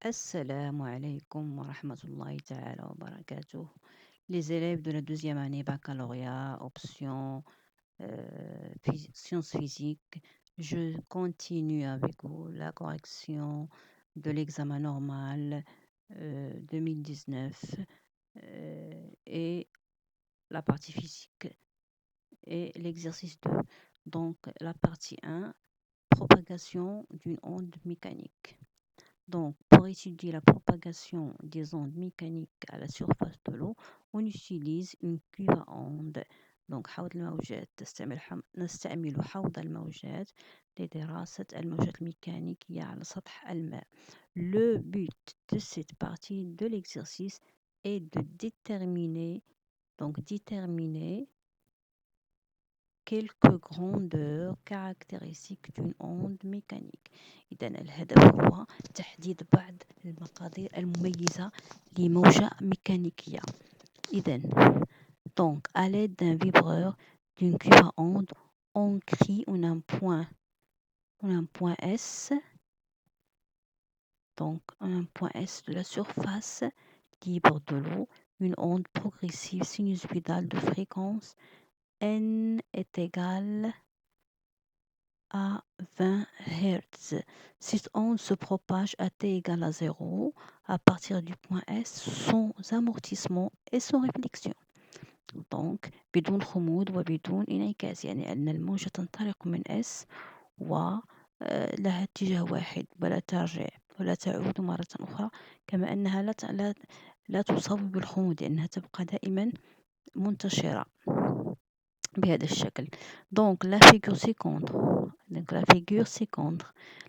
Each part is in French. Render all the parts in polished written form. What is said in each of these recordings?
Assalamu alaikum wa rahmatullahi ta'ala wa barakatuh. Les élèves de la deuxième année baccalauréat, option sciences physiques, je continue avec vous la correction de l'examen normal 2019 et la partie physique et l'exercice 2. Donc la partie 1, propagation d'une onde mécanique. Donc, pour étudier la propagation des ondes mécaniques à la surface de l'eau, on utilise une cuve à ondes. Donc, حوض الموجات نستعمل حوض الموجات لدراسة الموجات الميكانيكية على سطح الماء. Le but de cette partie de l'exercice est de déterminer quelques grandeurs caractéristiques d'une onde mécanique. إذا الهدف هو تحديد بعض المقادير المميزة لموجة ميكانيكية. إذا donc à l'aide d'un vibreur d'une cuve à ondes, on crée un point S, donc un point S de la surface libre de l'eau, une onde progressive sinusoïdale de fréquence N est égale à 20 Hz. Cette onde se propage à t égale à 0 à partir du point S sans amortissement et sans réflexion. Donc بدون خمود وبدون انعكاس، يعني أن الموجة تنطلق من S ولها اتجاه واحد ولا ترجع ولا تعود مرة أخرى، كما أنها لا تصاب بالخمود لأنها تبقى دائما منتشرة بهذا الشكل. Donc la figure ci-contre,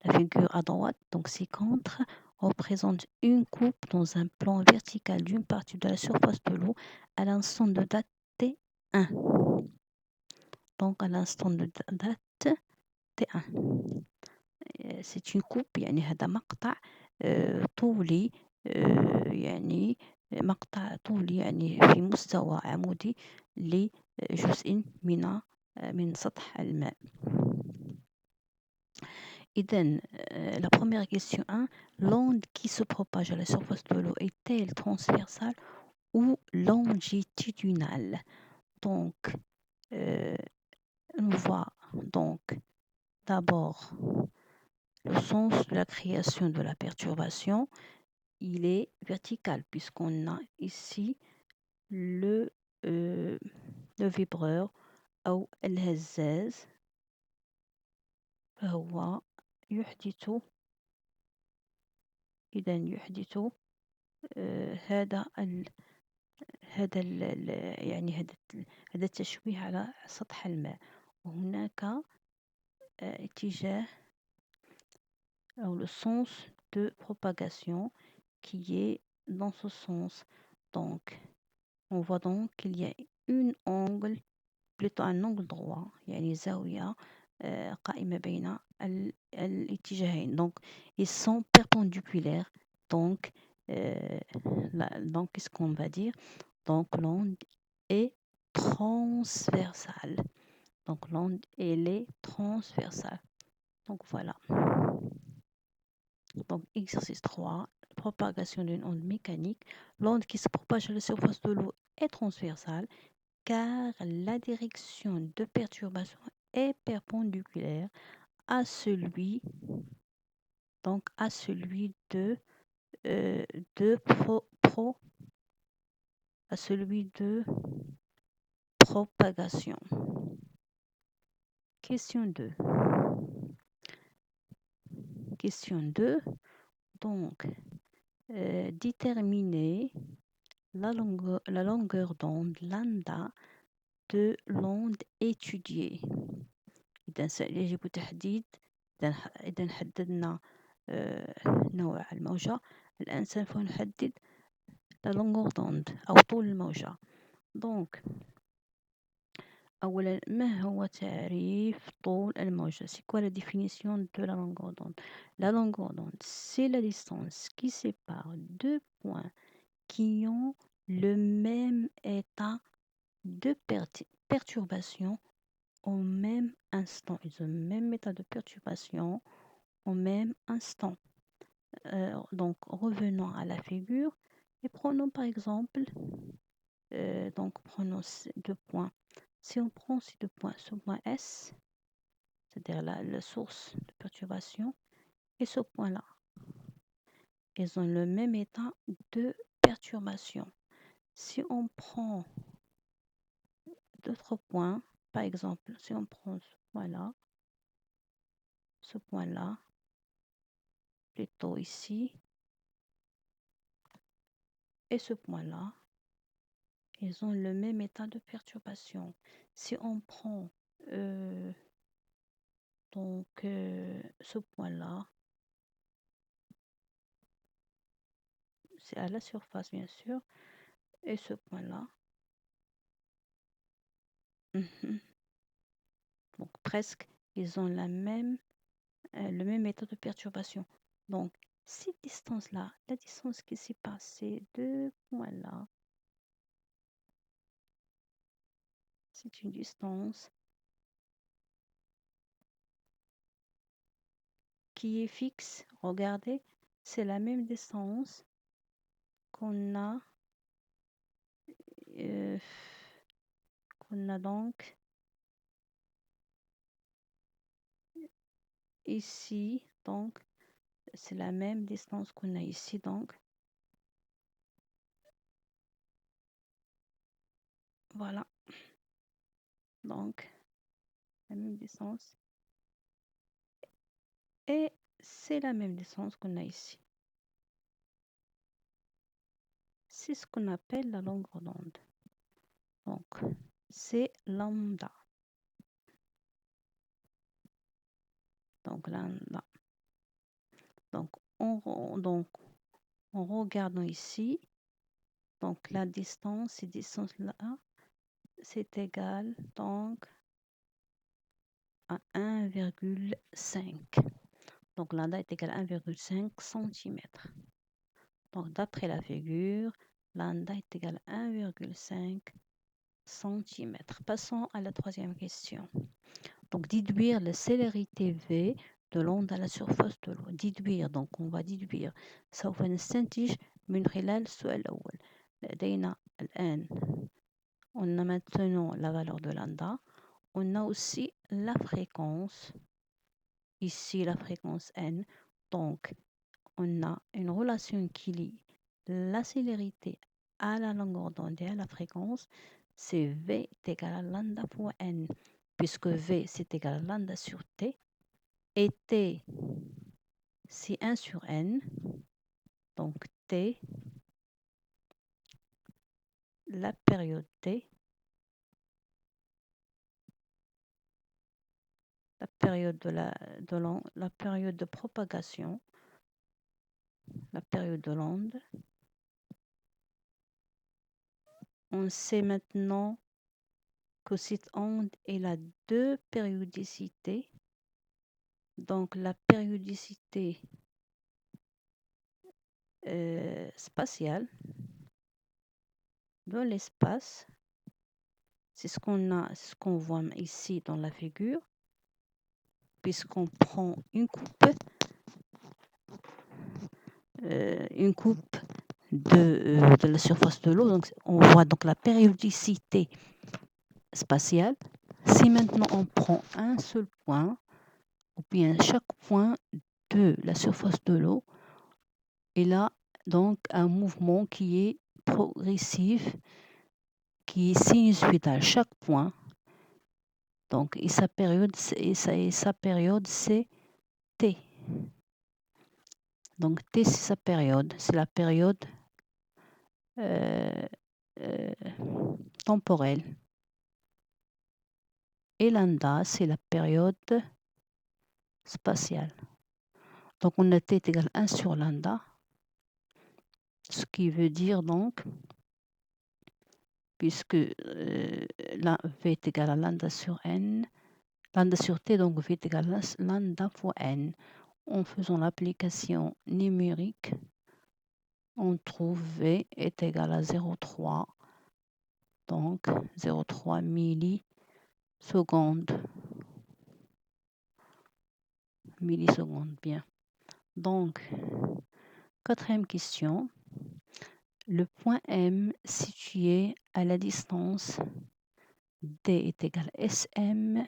la figure à droite, donc ci-contre, représente une coupe dans un plan vertical d'une partie de la surface de l'eau à l'instant de date T1. Donc à l'instant de date T1. C'est une coupe، يعني هذا مقطع طولي، يعني مقطع طولي يعني في مستوى عمودي لجزء من سطح الماء. إذا la première question 1, l'onde qui se propage à la surface de l'eau est-elle transversale ou longitudinale? Donc on voit donc d'abord le sens de la création de la perturbation. Il est vertical puisqu'on a ici le vibreur أو الهزاز، فهو يحدث هذا التشويه على سطح الماء، وهناك اتجاه أو le sens de propagation qui est dans ce sens. Donc on voit donc qu'il y a plutôt un angle droit، يعني زاوية قائمة بين الاتجاهين. Donc ils sont perpendiculaires. Donc qu'est-ce qu'on va dire? Donc l'onde est transversale. Donc l'onde elle est transversale. Donc voilà. Donc exercice 3, propagation d'une onde mécanique. L'onde qui se propage à la surface de l'eau est transversale car la direction de perturbation est perpendiculaire à celui de propagation. Question 2. Donc déterminer la longueur d'onde lambda de l'onde étudiée. إذا يجب تحديد، إذا حددنا نوع الموجة، الآن سوف نحدد la longueur d'onde أو طول الموجة. Donc أولا ما هو تعريف طول الموجة؟ C'est quoi la définition de la longueur d'onde? La longueur d'onde, c'est la distance qui sépare deux points qui ont le même état de perturbation au même instant. Ils ont le même état de perturbation au même instant. Donc, revenons à la figure et prenons par exemple, donc prenons ces deux points. Si on prend ces deux points, ce point S, c'est-à-dire la source de perturbation, et ce point-là, ils ont le même état de perturbation. Si on prend d'autres points, par exemple, si on prend ce point-là, plutôt ici, et ce point-là, ils ont le même état de perturbation. Si on prend ce point-là, c'est à la surface bien sûr, et ce point-là, donc presque, ils ont le même état de perturbation. Donc, cette distance-là, la distance qui s'est passée deux points-là, c'est une distance qui est fixe. Regardez, c'est la même distance qu'on a, donc ici. Donc, c'est la même distance qu'on a ici. Donc, voilà. Donc, la même distance. Et c'est la même distance qu'on a ici. C'est ce qu'on appelle la longueur d'onde. Donc, c'est lambda. Donc, lambda. Donc, en regardant ici, donc la distance, cette distance-là, c'est égal donc à 1,5. Donc, lambda est égal à 1,5 cm. Donc, d'après la figure, lambda est égal à 1,5 cm. Passons à la troisième question. Donc, déduire la célérité V de l'onde à la surface de l'eau. déduire, donc on va déduire. سوف نستنتج من خلال السؤال الأول. لدينا الآن on a maintenant la valeur de lambda. On a aussi la fréquence. Ici, la fréquence n. Donc, on a une relation qui lie la célérité à la longueur d'onde et à la fréquence. C'est V est égal à lambda fois n. Puisque V, c'est égal à lambda sur T. Et T, c'est 1 sur N. Donc T, la période T, la période la période de propagation, la période de l'onde. On sait maintenant que cette onde, elle a deux périodicités. Donc la périodicité spatiale dans l'espace, c'est ce qu'on voit ici dans la figure, puisqu'on prend une coupe de la surface de l'eau. Donc, on voit donc la périodicité spatiale. Si maintenant on prend un seul point, ou bien chaque point de la surface de l'eau, il a donc un mouvement qui est progressif, qui est sinusoïdal. Chaque point, donc, et sa période, c'est T. Donc, T, c'est sa période. C'est la période temporelle. Et lambda, c'est la période spatiale. Donc, on a T est égal à 1 sur lambda, ce qui veut dire donc, puisque V est égal à lambda sur N, lambda sur T, donc V est égal à lambda fois N. En faisant l'application numérique, on trouve V est égal à 0,3, donc 0,3 millisecondes. Bien. Donc, quatrième question. Le point M situé à la distance D est égal à SM.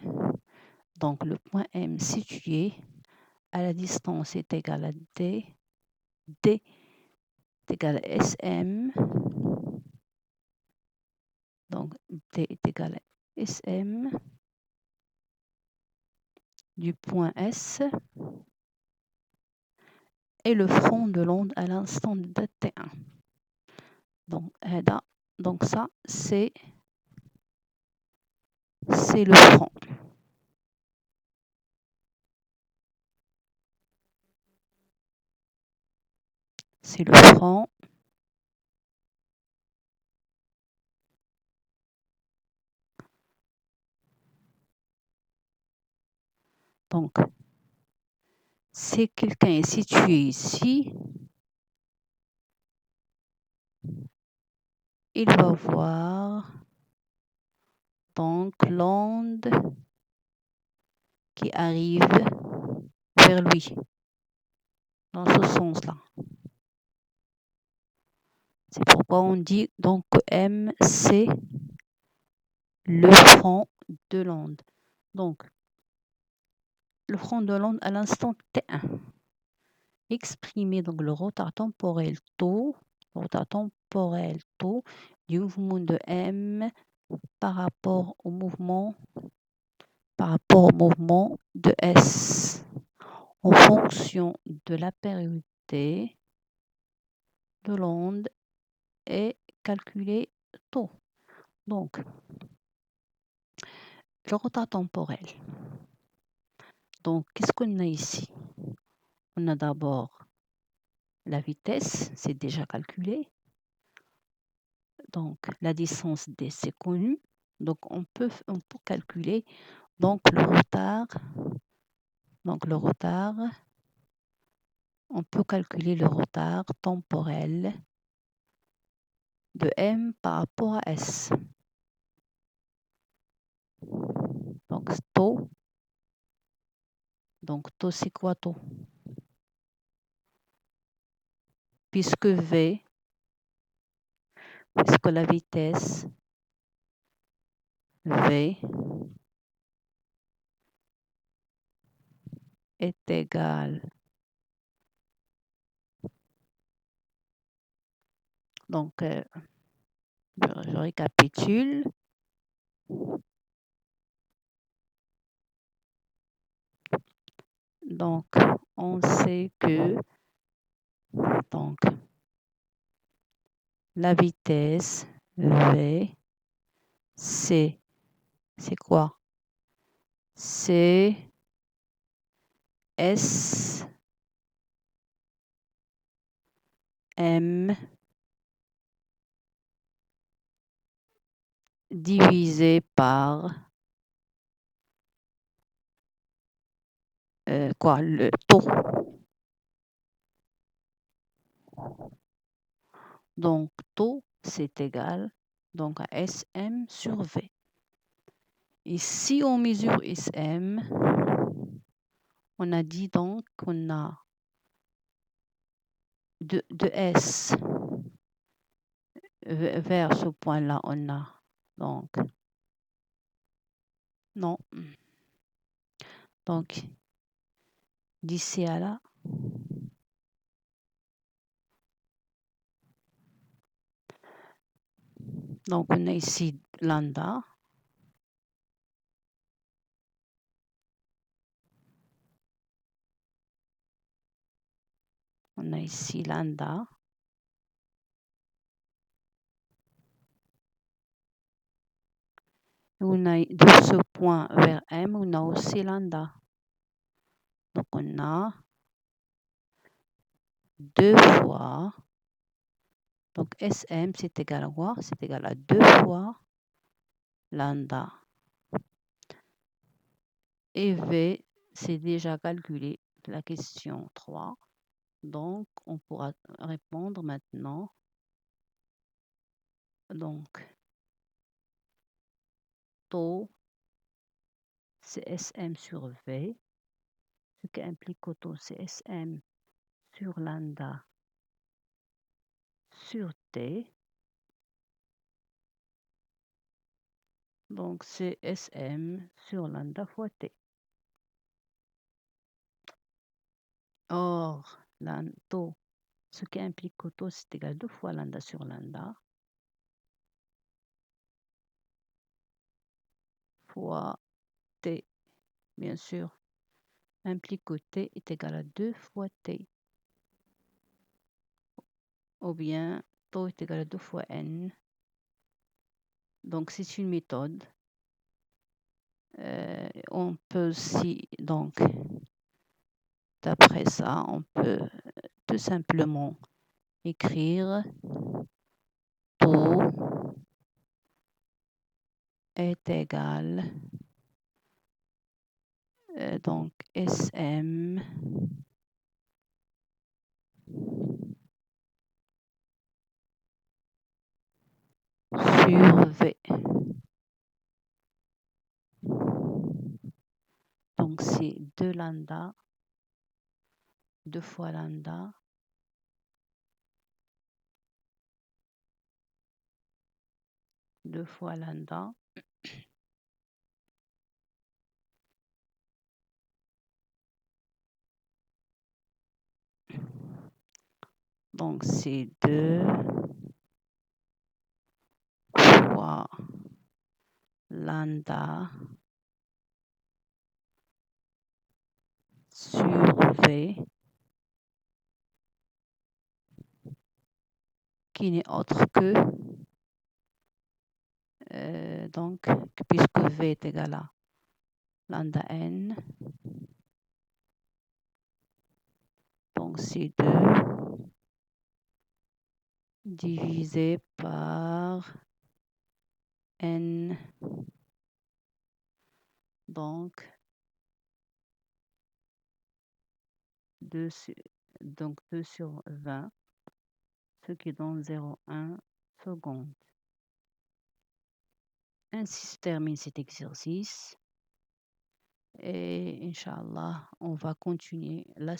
Donc, le point M situé à la distance est égal à D. D est égal à SM. Donc, D est égal à SM du point S et le front de l'onde à l'instant de T1. Donc ça, c'est le front. C'est le front. Donc, si quelqu'un est situé ici, il va voir donc l'onde qui arrive vers lui, dans ce sens-là. C'est pourquoi on dit donc que M, c'est le front de l'onde. Donc, le front de l'onde à l'instant T1. Exprimer donc le retard temporel tau du mouvement de M par rapport au mouvement de S en fonction de la période T de l'onde et calculer tau. Donc, le retard temporel. Donc, qu'est-ce qu'on a ici? On a d'abord la vitesse, c'est déjà calculé. Donc, la distance D, c'est connu. Donc, on peut calculer donc le retard. Donc, on peut calculer le retard temporel de M par rapport à S. Donc, tau, c'est quoi tau? Puisque la vitesse V est égale. Donc, je récapitule. Donc, on sait que donc, la vitesse V, c'est quoi? C'est S M divisé par le taux. Donc, taux, c'est égal donc à SM sur V. Et si on mesure SM, on a dit donc qu'on a de S vers ce point-là, on a donc, non, donc d'ici à là, donc on a ici lambda. On a ici lambda. On a de ce point vers M, on a aussi lambda. Donc on a 2 fois, donc SM c'est égal à quoi? C'est égal à 2 fois lambda. Et V, c'est déjà calculé, la question 3. Donc, on pourra répondre maintenant. Donc, tau, c'est SM sur V. Ce qui implique que tau, c'est SM sur lambda sur t. Donc, c'est SM sur lambda fois t. Or, taux, ce qui implique que taux, c'est égal à 2 fois lambda sur lambda fois t, bien sûr, implique que t est égal à 2 fois t. Ou bien, taux est égal à 2 fois n. Donc, c'est une méthode. On peut aussi, donc, d'après ça, on peut tout simplement écrire taux est égal, donc, SM sur V. Donc, c'est 2 lambda, 2 fois lambda, deux fois lambda, donc c'est 2 fois lambda sur V, qui n'est autre que, donc, puisque V est égal à lambda n, donc c'est 2 divisé par n, donc 2 sur 20, ce qui donne 0,1 seconde. Ainsi se termine cet exercice et Inch'Allah, on va continuer la